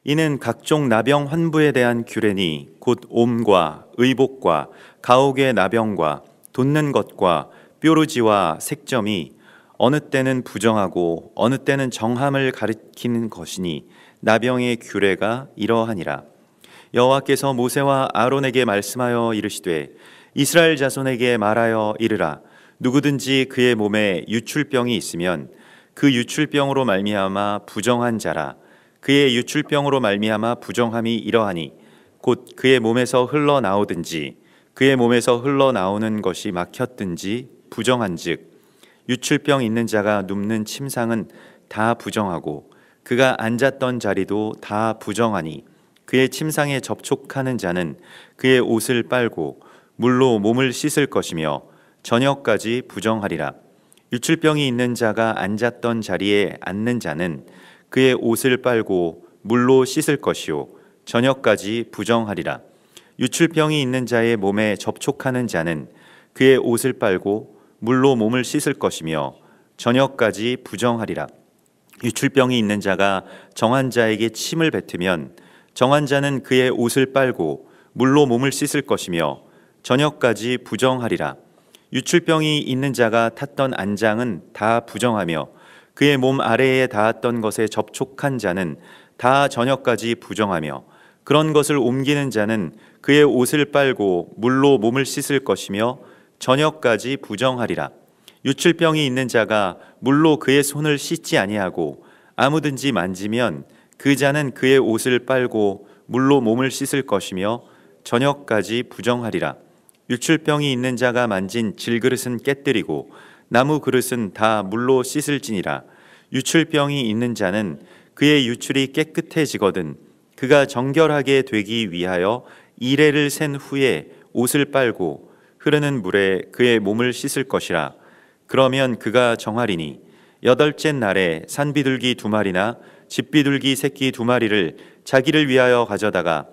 이는 각종 나병 환부에 대한 규례니 곧 옴과 의복과 가옥의 나병과 돋는 것과 뾰루지와 색점이 어느 때는 부정하고 어느 때는 정함을 가리키는 것이니 나병의 규례가 이러하니라. 여호와께서 모세와 아론에게 말씀하여 이르시되 이스라엘 자손에게 말하여 이르라. 누구든지 그의 몸에 유출병이 있으면 그 유출병으로 말미암아 부정한 자라. 그의 유출병으로 말미암아 부정함이 이러하니 곧 그의 몸에서 흘러나오든지 그의 몸에서 흘러나오는 것이 막혔든지 부정한즉 유출병 있는 자가 눕는 침상은 다 부정하고 그가 앉았던 자리도 다 부정하니 그의 침상에 접촉하는 자는 그의 옷을 빨고 물로 몸을 씻을 것이며 저녁까지 부정하리라. 유출병이 있는 자가 앉았던 자리에 앉는 자는 그의 옷을 빨고 물로 씻을 것이요 저녁까지 부정하리라. 유출병이 있는 자의 몸에 접촉하는 자는 그의 옷을 빨고 물로 몸을 씻을 것이며 저녁까지 부정하리라. 유출병이 있는 자가 정한 자에게 침을 뱉으면 정한 자는 그의 옷을 빨고 물로 몸을 씻을 것이며 저녁까지 부정하리라. 유출병이 있는 자가 탔던 안장은 다 부정하며 그의 몸 아래에 닿았던 것에 접촉한 자는 다 저녁까지 부정하며 그런 것을 옮기는 자는 그의 옷을 빨고 물로 몸을 씻을 것이며 저녁까지 부정하리라. 유출병이 있는 자가 물로 그의 손을 씻지 아니하고 아무든지 만지면 그 자는 그의 옷을 빨고 물로 몸을 씻을 것이며 저녁까지 부정하리라. 유출병이 있는 자가 만진 질그릇은 깨뜨리고 나무 그릇은 다 물로 씻을지니라. 유출병이 있는 자는 그의 유출이 깨끗해지거든 그가 정결하게 되기 위하여 이레를 센 후에 옷을 빨고 흐르는 물에 그의 몸을 씻을 것이라. 그러면 그가 정하리니 여덟째 날에 산비둘기 2마리나 집비둘기 새끼 2마리를 자기를 위하여 가져다가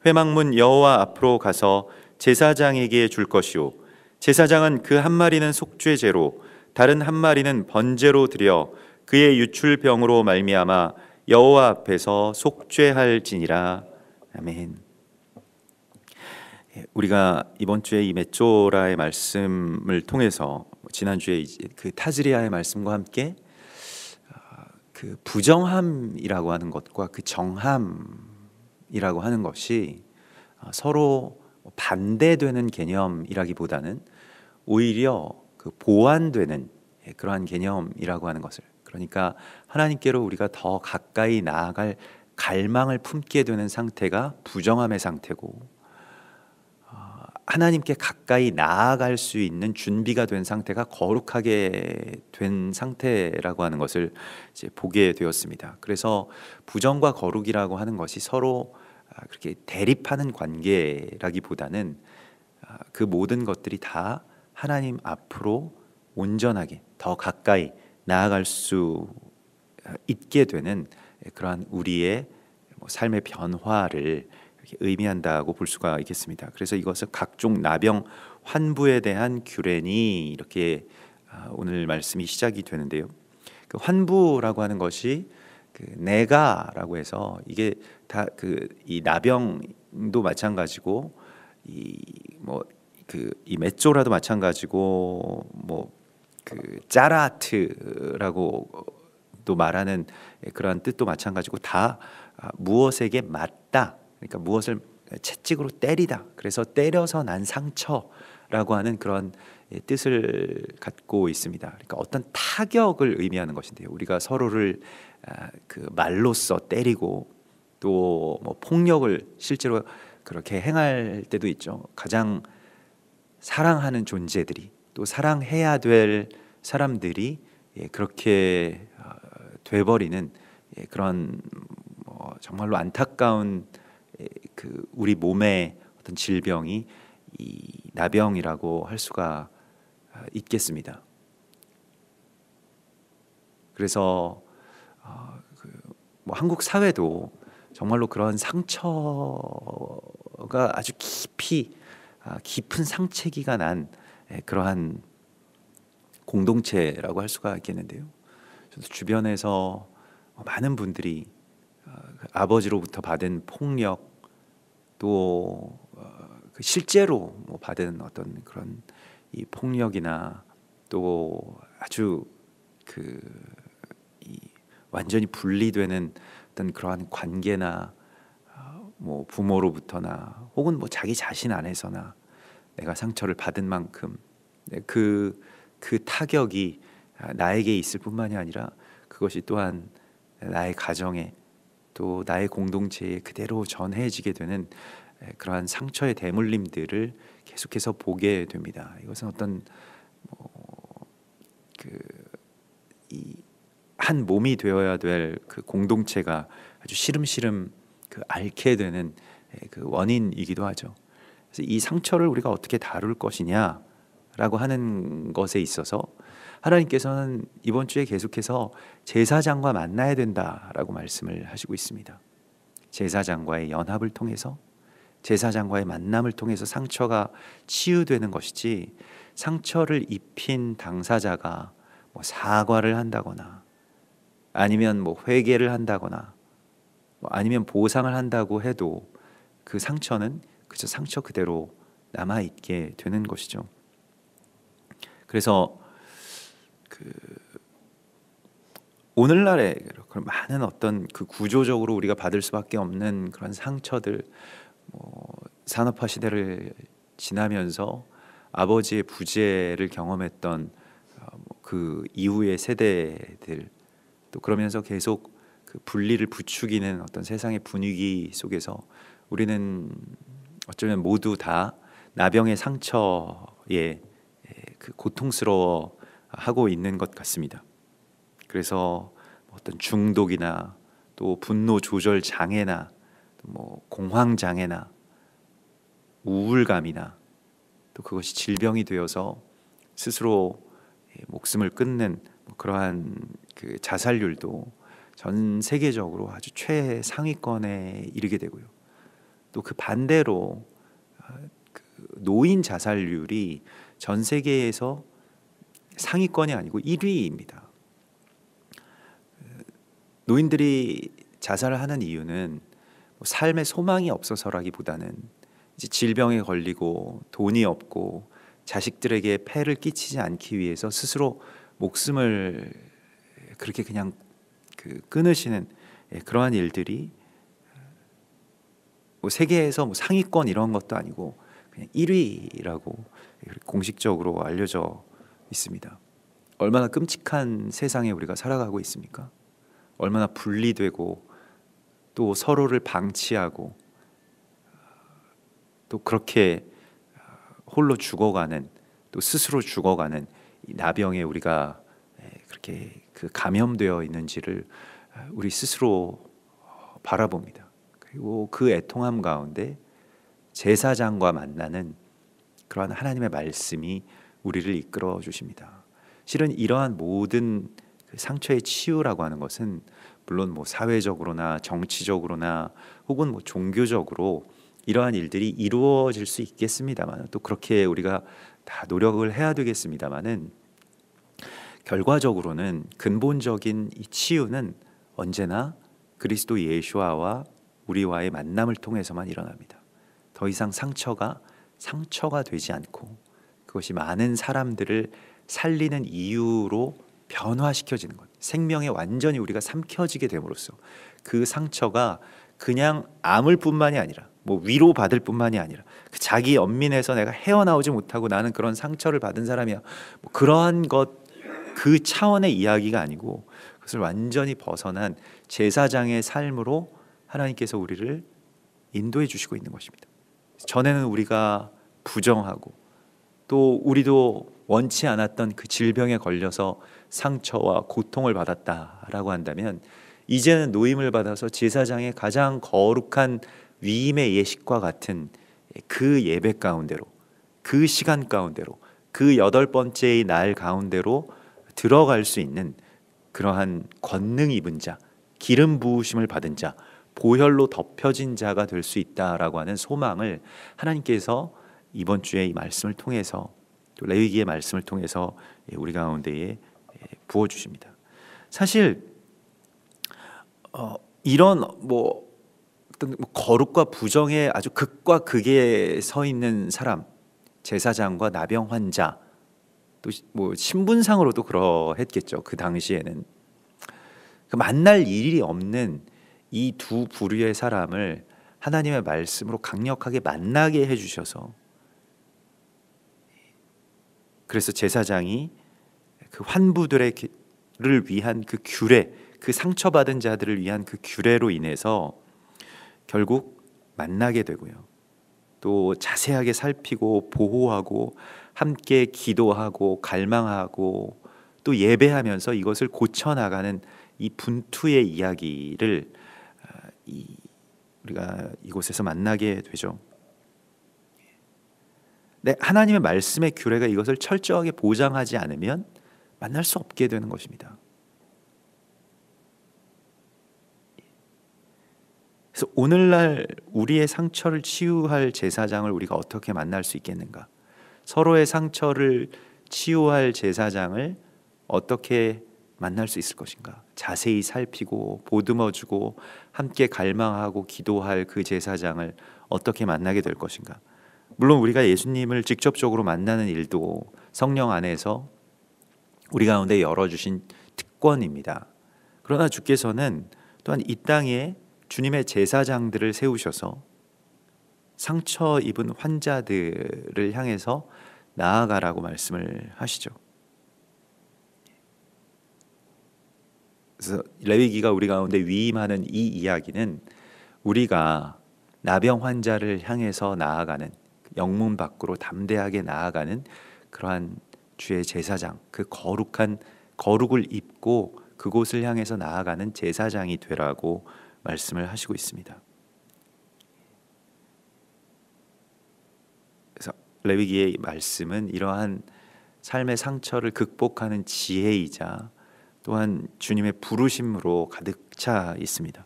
회막문 여호와 앞으로 가서 제사장에게 줄 것이요 제사장은 그 1마리는 속죄제로 다른 1마리는 번제로 드려 그의 유출병으로 말미암아 여호와 앞에서 속죄할지니라. 아멘. 우리가 이번 주에 이 메쪼라의 말씀을 통해서 지난주에 그 타즈리아의 말씀과 함께 그 부정함이라고 하는 것과 그 정함이라고 하는 것이 서로 반대되는 개념이라기보다는 오히려 그 보완되는 그러한 개념이라고 하는 것을, 그러니까 하나님께로 우리가 더 가까이 나아갈 갈망을 품게 되는 상태가 부정함의 상태고, 하나님께 가까이 나아갈 수 있는 준비가 된 상태가 거룩하게 된 상태라고 하는 것을 이제 보게 되었습니다. 그래서 부정과 거룩이라고 하는 것이 서로 그렇게 대립하는 관계라기보다는 그 모든 것들이 다 하나님 앞으로 온전하게 더 가까이 나아갈 수 있게 되는 그러한 우리의 삶의 변화를 의미한다고 볼 수가 있겠습니다. 그래서 이것을 각종 나병 환부에 대한 규례니 이렇게 오늘 말씀이 시작이 되는데요. 그 환부라고 하는 것이 그 내가라고 해서 이게 다 그 이 나병도 마찬가지고 이 메쪼라도 마찬가지고 그 짜라트라고도 말하는 그러한 뜻도 마찬가지고 다 무엇에게 맞다. 그러니까 무엇을 채찍으로 때리다. 그래서 때려서 난 상처라고 하는 그런 뜻을 갖고 있습니다. 그러니까 어떤 타격을 의미하는 것인데요. 우리가 서로를 그 말로써 때리고 또 폭력을 실제로 그렇게 행할 때도 있죠. 가장 사랑하는 존재들이 또 사랑해야 될 사람들이 그렇게 돼버리는 그런 정말로 안타까운 그 우리 몸의 어떤 질병이 이 나병이라고 할 수가 있겠습니다. 그래서 한국 사회도 정말로 그런 상처가 아주 깊은 상처기가 난 그러한 공동체라고 할 수가 있겠는데요. 저도 주변에서 많은 분들이 아버지로부터 받은 폭력, 또 실제로 뭐 받은 어떤 그런 이 폭력이나 또 아주 이 완전히 분리되는 어떤 그러한 관계나 뭐 부모로부터나 혹은 뭐 자기 자신 안에서나 내가 상처를 받은 만큼 그 타격이 나에게 있을 뿐만이 아니라 그것이 또한 나의 가정에 또 나의 공동체에 그대로 전해지게 되는 그러한 상처의 대물림들을 계속해서 보게 됩니다. 이것은 어떤 이 한 몸이 되어야 될 그 공동체가 아주 시름시름 앓게 되는 그 원인이기도 하죠. 그래서 이 상처를 우리가 어떻게 다룰 것이냐라고 하는 것에 있어서 하나님께서는 이번 주에 계속해서 제사장과 만나야 된다라고 말씀을 하시고 있습니다. 제사장과의 연합을 통해서, 제사장과의 만남을 통해서 상처가 치유되는 것이지, 상처를 입힌 당사자가 뭐 사과를 한다거나 아니면 뭐 회개를 한다거나 아니면 보상을 한다고 해도 그 상처는 그저 상처 그대로 남아 있게 되는 것이죠. 그래서 오늘날에 그런 많은 어떤 구조적으로 우리가 받을 수밖에 없는 그런 상처들, 산업화 시대를 지나면서 아버지의 부재를 경험했던 그 이후의 세대들, 또 그러면서 계속 그 분리를 부추기는 어떤 세상의 분위기 속에서 우리는 어쩌면 모두 다 나병의 상처에 고통스러워하고 있는 것 같습니다. 그래서 어떤 중독이나 또 분노 조절 장애나 뭐 공황 장애나 우울감이나 또 그것이 질병이 되어서 스스로 목숨을 끊는 그러한 그 자살률도 전 세계적으로 아주 최상위권에 이르게 되고요. 또 그 반대로 노인 자살률이 전 세계에서 상위권이 아니고 1위입니다. 노인들이 자살을 하는 이유는 삶의 소망이 없어서라기보다는 이제 질병에 걸리고 돈이 없고 자식들에게 폐를 끼치지 않기 위해서 스스로 목숨을 그렇게 그냥 끊으시는 그러한 일들이 뭐 세계에서 상위권 이런 것도 아니고 그냥 1위라고 공식적으로 알려져 있습니다. 얼마나 끔찍한 세상에 우리가 살아가고 있습니까? 얼마나 분리되고 또 서로를 방치하고 또 그렇게 홀로 죽어가는, 또 스스로 죽어가는 이 나병에 우리가 그렇게 감염되어 있는지를 우리 스스로 바라봅니다. 그리고 그 애통함 가운데 제사장과 만나는 그러한 하나님의 말씀이 우리를 이끌어 주십니다. 실은 이러한 모든 상처의 치유라고 하는 것은 물론 뭐 사회적으로나 정치적으로나 혹은 뭐 종교적으로 이러한 일들이 이루어질 수 있겠습니다만, 또 그렇게 우리가 다 노력을 해야 되겠습니다만은, 결과적으로는 근본적인 이 치유는 언제나 그리스도 예수와 우리와의 만남을 통해서만 일어납니다. 더 이상 상처가 되지 않고 그것이 많은 사람들을 살리는 이유로 변화시켜지는 것, 생명에 완전히 우리가 삼켜지게 됨으로써 그 상처가 그냥 아물 뿐만이 아니라 뭐 위로받을 뿐만이 아니라 자기 연민에서 내가 헤어나오지 못하고 나는 그런 상처를 받은 사람이야, 뭐 그러한 것, 그 차원의 이야기가 아니고 그것을 완전히 벗어난 제사장의 삶으로 하나님께서 우리를 인도해 주시고 있는 것입니다. 전에는 우리가 부정하고 또 우리도 원치 않았던 그 질병에 걸려서 상처와 고통을 받았다라고 한다면, 이제는 노임을 받아서 제사장의 가장 거룩한 위임의 예식과 같은 그 예배 가운데로, 그 시간 가운데로, 그 8번째의 날 가운데로 들어갈 수 있는 그러한 권능 입은 자, 기름 부으심을 받은 자, 보혈로 덮여진 자가 될 수 있다라고 하는 소망을 하나님께서 이번 주에 이 말씀을 통해서, 또 레위기의 말씀을 통해서 우리 가운데에 부어주십니다. 사실 이런 어떤 거룩과 부정의 아주 극과 극에 서 있는 사람, 제사장과 나병 환자, 또 신분상으로도 그러했겠죠. 그 당시에는 그 만날 일이 없는 이 두 부류의 사람을 하나님의 말씀으로 강력하게 만나게 해주셔서, 그래서 제사장이 그 환부들을 위한 그 규례, 그 상처받은 자들을 위한 그 규례로 인해서 결국 만나게 되고요. 또 자세하게 살피고 보호하고 함께 기도하고 갈망하고 또 예배하면서 이것을 고쳐나가는 이 분투의 이야기를 우리가 이곳에서 만나게 되죠. 네, 하나님의 말씀의 규례가 이것을 철저하게 보장하지 않으면 만날 수 없게 되는 것입니다. 그래서 오늘날 우리의 상처를 치유할 제사장을 우리가 어떻게 만날 수 있겠는가? 서로의 상처를 치유할 제사장을 어떻게 만날 수 있을 것인가? 자세히 살피고 보듬어주고 함께 갈망하고 기도할 그 제사장을 어떻게 만나게 될 것인가? 물론 우리가 예수님을 직접적으로 만나는 일도 성령 안에서 우리 가운데 열어주신 특권입니다. 그러나 주께서는 또한 이 땅에 주님의 제사장들을 세우셔서 상처 입은 환자들을 향해서 나아가라고 말씀을 하시죠. 그래서 레위기가 우리 가운데 위임하는 이 이야기는 우리가 나병 환자를 향해서 나아가는, 영문 밖으로 담대하게 나아가는 그러한 주의 제사장, 그 거룩한 거룩을 입고 그곳을 향해서 나아가는 제사장이 되라고 말씀을 하시고 있습니다. 그래서 레위기의 말씀은 이러한 삶의 상처를 극복하는 지혜이자 또한 주님의 부르심으로 가득 차 있습니다.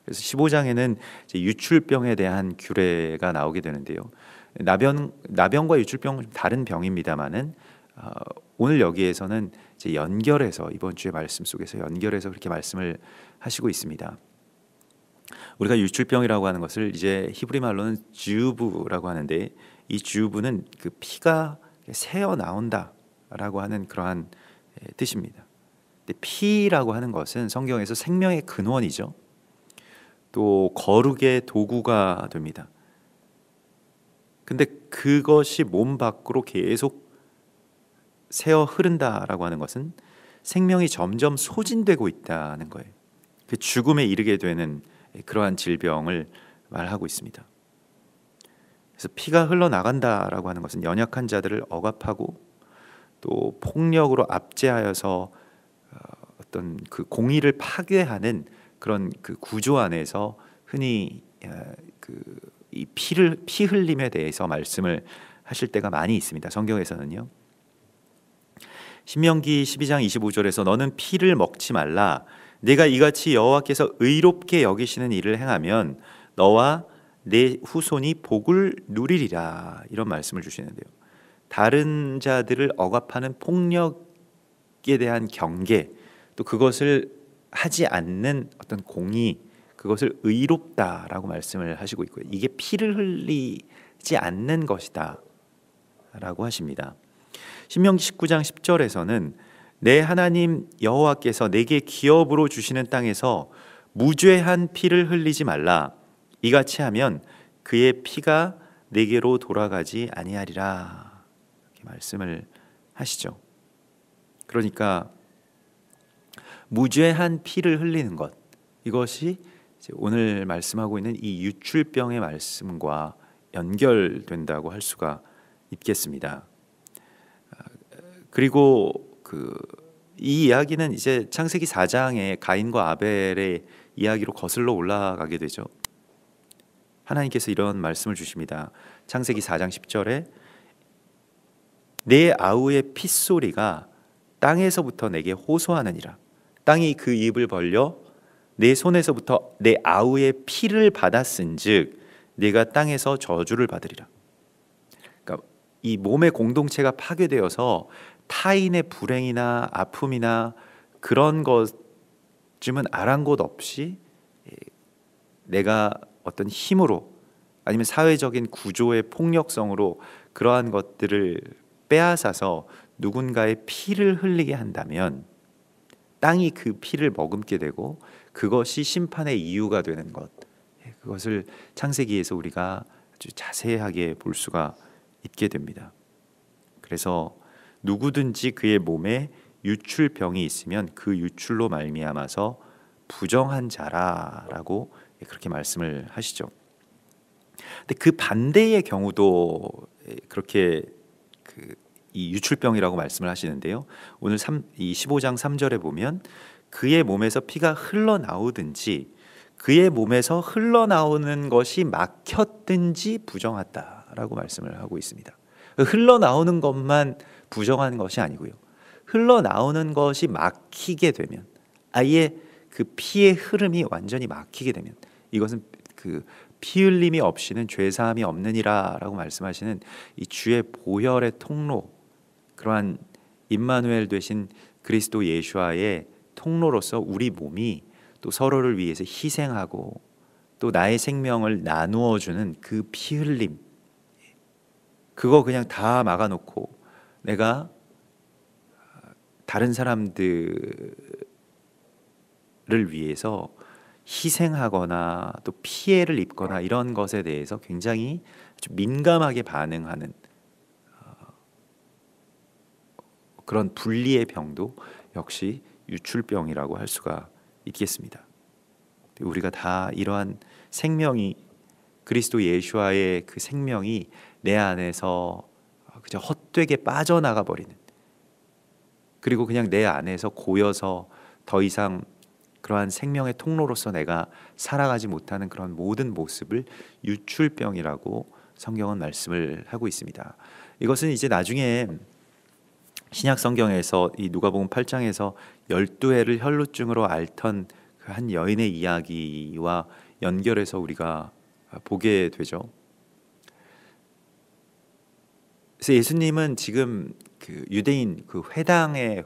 그래서 15장에는 유출병에 대한 규례가 나오게 되는데요. 나병과 유출병은 좀 다른 병입니다만은 오늘 여기에서는 이제 연결해서, 이번 주의 말씀 속에서 연결해서 그렇게 말씀을 하시고 있습니다. 우리가 유출병이라고 하는 것을 이제 히브리 말로는 주부라고 하는데, 이 주부는 그 피가 새어 나온다라고 하는 그러한 뜻입니다. 근데 피라고 하는 것은 성경에서 생명의 근원이죠. 또 거룩의 도구가 됩니다. 근데 그것이 몸 밖으로 계속 새어 흐른다라고 하는 것은 생명이 점점 소진되고 있다는 거예요. 그 죽음에 이르게 되는 그러한 질병을 말하고 있습니다. 그래서 피가 흘러나간다라고 하는 것은 연약한 자들을 억압하고 또 폭력으로 압제하여서 어떤 그 공의를 파괴하는 그런 그 구조 안에서 흔히 이 피 흘림에 대해서 말씀을 하실 때가 많이 있습니다. 성경에서는요. 신명기 12장 25절에서 너는 피를 먹지 말라. 내가 이같이 여호와께서 의롭게 여기시는 일을 행하면 너와 내 후손이 복을 누리리라. 이런 말씀을 주시는데요. 다른 자들을 억압하는 폭력에 대한 경계, 또 그것을 하지 않는 어떤 공의, 그것을 의롭다라고 말씀을 하시고 있고요. 이게 피를 흘리지 않는 것이다 라고 하십니다. 신명기 19장 10절에서는 내 하나님 여호와께서 내게 기업으로 주시는 땅에서 무죄한 피를 흘리지 말라. 이같이 하면 그의 피가 내게로 돌아가지 아니하리라. 이렇게 말씀을 하시죠. 그러니까 무죄한 피를 흘리는 것, 이것이 오늘 말씀하고 있는 이 유출병의 말씀과 연결된다고 할 수가 있겠습니다. 그리고 이 이야기는 이제 창세기 4장의 가인과 아벨의 이야기로 거슬러 올라가게 되죠. 하나님께서 이런 말씀을 주십니다. 창세기 4장 10절에 내 아우의 핏소리가 땅에서부터 내게 호소하느니라. 땅이 그 입을 벌려 내 손에서부터 내 아우의 피를 받았은즉 네가 땅에서 저주를 받으리라. 그러니까 이 몸의 공동체가 파괴되어서 타인의 불행이나 아픔이나 그런 것쯤은 아랑곳 없이 내가 어떤 힘으로 아니면 사회적인 구조의 폭력성으로 그러한 것들을 빼앗아서 누군가의 피를 흘리게 한다면 땅이 그 피를 머금게 되고 그것이 심판의 이유가 되는 것, 그것을 창세기에서 우리가 아주 자세하게 볼 수가 있게 됩니다. 그래서 누구든지 그의 몸에 유출병이 있으면 그 유출로 말미암아서 부정한 자라라고 그렇게 말씀을 하시죠. 근데 그 반대의 경우도 그렇게 이 유출병이라고 말씀을 하시는데요. 오늘 이 15장 3절에 보면 그의 몸에서 피가 흘러나오든지 그의 몸에서 흘러나오는 것이 막혔든지 부정하다라고 말씀을 하고 있습니다. 흘러나오는 것만 부정한 것이 아니고요. 흘러나오는 것이 막히게 되면, 아예 그 피의 흐름이 완전히 막히게 되면, 이것은 그 피 흘림이 없이는 죄 사함이 없느니라라고 말씀하시는 이 주의 보혈의 통로, 그러한 임마누엘 되신 그리스도 예수와의 통로로서 우리 몸이 또 서로를 위해서 희생하고 또 나의 생명을 나누어 주는 그 피 흘림, 그거 그냥 다 막아놓고 내가 다른 사람들을 위해서 희생하거나 또 피해를 입거나 이런 것에 대해서 굉장히 아주 민감하게 반응하는 그런 분리의 병도 역시 유출병이라고 할 수가 있겠습니다. 우리가 다 이러한 생명이, 그리스도 예수와의 그 생명이 내 안에서 그저 헛되게 빠져나가 버리는, 그리고 그냥 내 안에서 고여서 더 이상 그러한 생명의 통로로서 내가 살아가지 못하는 그런 모든 모습을 유출병이라고 성경은 말씀을 하고 있습니다. 이것은 이제 나중에 신약 성경에서 이 누가복음 8장에서 12해를 혈루증으로 앓던 그 한 여인의 이야기와 연결해서 우리가 보게 되죠. 그래서 예수님은 지금 그 유대인 그 회당장의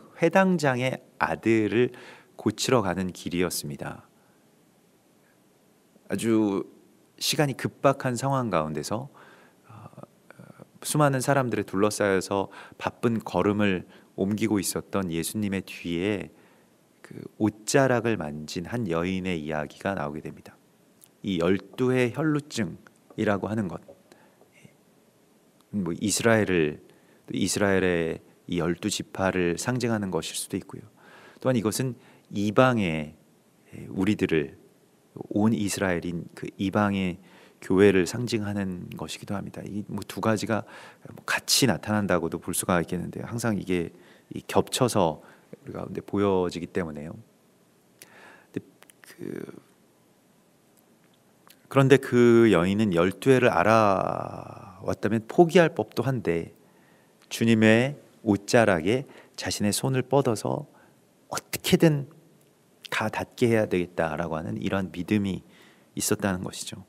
아들을 고치러 가는 길이었습니다. 아주 시간이 급박한 상황 가운데서 수많은 사람들에 둘러싸여서 바쁜 걸음을 옮기고 있었던 예수님의 뒤에 그 옷자락을 만진 한 여인의 이야기가 나오게 됩니다. 이 12해 혈루증이라고 하는 것, 뭐 이스라엘의 이 12지파를 상징하는 것일 수도 있고요. 또한 이것은 이방의 우리들을, 온 이스라엘인 그 이방의 교회를 상징하는 것이기도 합니다. 이 뭐 두 가지가 같이 나타난다고도 볼 수가 있겠는데요. 항상 이게 겹쳐서 우리 가운데 보여지기 때문에요. 그런데 그 여인은 12해를 알아왔다면 포기할 법도 한데 주님의 옷자락에 자신의 손을 뻗어서 어떻게든 다 닿게 해야 되겠다라고 하는 이런 믿음이 있었다는 것이죠.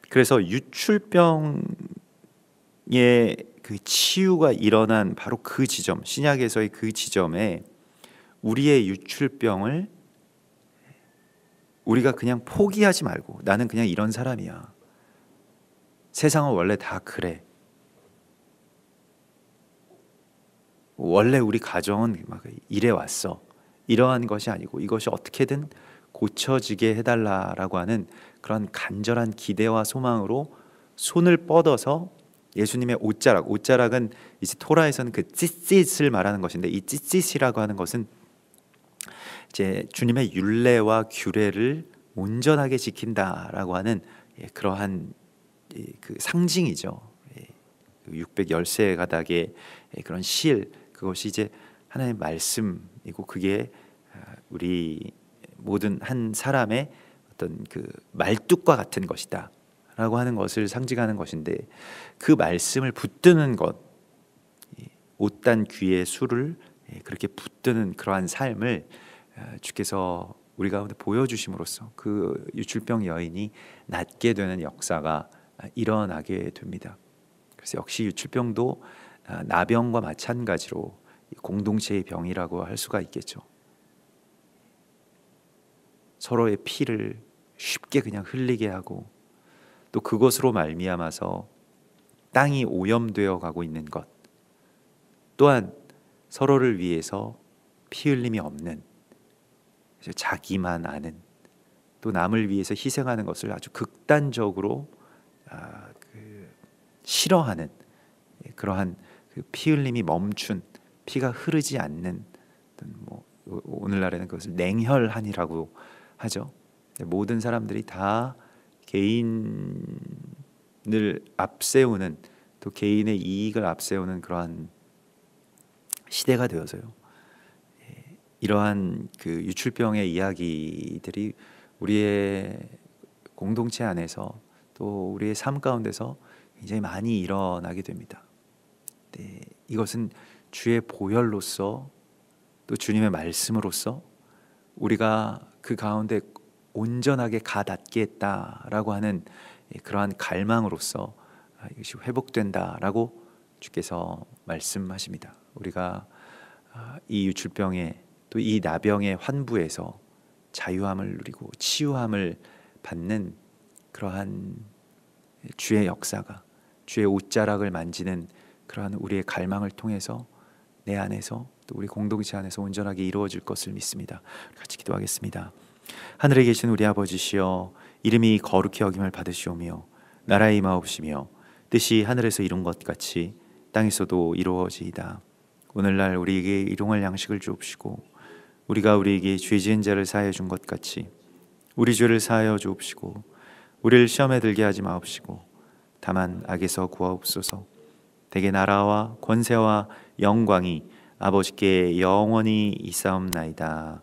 그래서 유출병의 그 치유가 일어난 바로 그 지점, 신약에서의 그 지점에 우리의 유출병을 우리가 그냥 포기하지 말고, 나는 그냥 이런 사람이야, 세상은 원래 다 그래, 원래 우리 가정은 막 이래 왔어, 이러한 것이 아니고 이것이 어떻게든 고쳐지게 해달라라고 하는 그런 간절한 기대와 소망으로 손을 뻗어서 예수님의 옷자락은 이제 토라에서는 그 찌릿을 말하는 것인데, 이 찌릿이라고 하는 것은 이제 주님의 율례와 규례를 온전하게 지킨다라고 하는 그러한 그 상징이죠. 613 가닥의 그런 실, 그것이 이제 하나님의 말씀이고 그게 우리 모든 한 사람의 어떤 그 말뚝과 같은 것이다 라고 하는 것을 상징하는 것인데, 그 말씀을 붙드는 것, 옷단 귀에 술을 그렇게 붙드는 그러한 삶을 주께서 우리 가운데 보여주심으로써 그 유출병 여인이 낫게 되는 역사가 일어나게 됩니다. 그래서 역시 유출병도 나병과 마찬가지로 공동체의 병이라고 할 수가 있겠죠. 서로의 피를 쉽게 그냥 흘리게 하고 또 그것으로 말미암아서 땅이 오염되어 가고 있는 것, 또한 서로를 위해서 피 흘림이 없는, 자기만 아는, 또 남을 위해서 희생하는 것을 아주 극단적으로 싫어하는 그러한 피 흘림이 멈춘, 피가 흐르지 않는, 오늘날에는 그것을 냉혈한이라고 하죠. 모든 사람들이 다 개인을 앞세우는, 또 개인의 이익을 앞세우는 그러한 시대가 되어서요. 이러한 그 유출병의 이야기들이 우리의 공동체 안에서 또 우리의 삶 가운데서 굉장히 많이 일어나게 됩니다. 이것은 주의 보혈로서 또 주님의 말씀으로서 우리가 그 가운데 온전하게 가닿겠다라고 하는 그러한 갈망으로서 이것이 회복된다라고 주께서 말씀하십니다. 우리가 이 유출병의 또 이 나병의 환부에서 자유함을 누리고 치유함을 받는 그러한 주의 역사가, 주의 옷자락을 만지는 그러한 우리의 갈망을 통해서 내 안에서 또 우리 공동체 안에서 온전하게 이루어질 것을 믿습니다. 같이 기도하겠습니다. 하늘에 계신 우리 아버지시여, 이름이 거룩히 여김을 받으시오며 나라의 임하옵시며 뜻이 하늘에서 이룬 것 같이 땅에서도 이루어지이다. 오늘날 우리에게 일용할 양식을 주옵시고 우리가 우리에게 죄 지은 자를 사하여 준 것 같이 우리 죄를 사하여 주옵시고 우리를 시험에 들게 하지 마옵시고 다만 악에서 구하옵소서. 대개 나라와 권세와 영광이 아버지께 영원히 있사옵나이다.